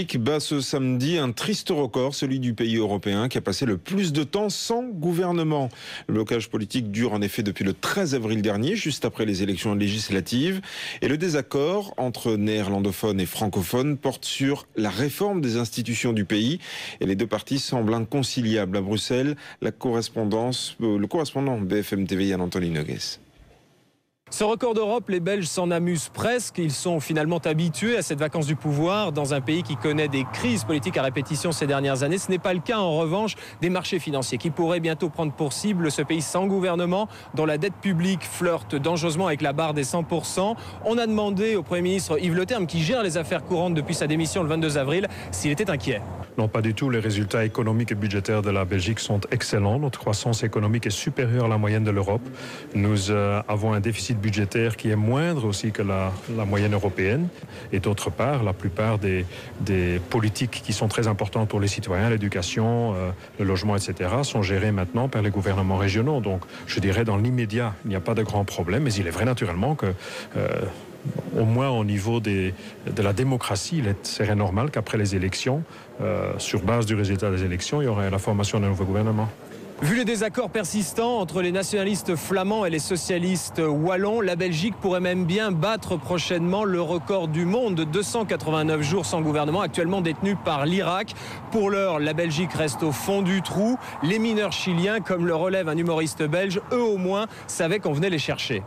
Belgique bat ce samedi un triste record, celui du pays européen qui a passé le plus de temps sans gouvernement. Le blocage politique dure en effet depuis le 13 avril dernier, juste après les élections législatives. Et le désaccord entre néerlandophones et francophones porte sur la réforme des institutions du pays. Et les deux parties semblent inconciliables. À Bruxelles, le correspondant BFM TV, Yann-Anthony Nogues. Ce record d'Europe, les Belges s'en amusent presque. Ils sont finalement habitués à cette vacance du pouvoir dans un pays qui connaît des crises politiques à répétition ces dernières années. Ce n'est pas le cas en revanche des marchés financiers qui pourraient bientôt prendre pour cible ce pays sans gouvernement dont la dette publique flirte dangereusement avec la barre des 100%. On a demandé au Premier ministre Yves Le Terme, qui gère les affaires courantes depuis sa démission le 22 avril, s'il était inquiet. Non, pas du tout. Les résultats économiques et budgétaires de la Belgique sont excellents. Notre croissance économique est supérieure à la moyenne de l'Europe. Nous avons un déficit budgétaire qui est moindre aussi que la moyenne européenne. Et d'autre part, la plupart des politiques qui sont très importantes pour les citoyens, l'éducation, le logement, etc., sont gérées maintenant par les gouvernements régionaux. Donc, je dirais, dans l'immédiat, il n'y a pas de grands problèmes. Mais il est vrai naturellement que... au moins au niveau de la démocratie, il serait normal qu'après les élections, sur base du résultat des élections, il y aurait la formation d'un nouveau gouvernement. Vu les désaccords persistants entre les nationalistes flamands et les socialistes wallons, la Belgique pourrait même bien battre prochainement le record du monde de 289 jours sans gouvernement, actuellement détenu par l'Irak. Pour l'heure, la Belgique reste au fond du trou. Les mineurs chiliens, comme le relève un humoriste belge, eux au moins savaient qu'on venait les chercher.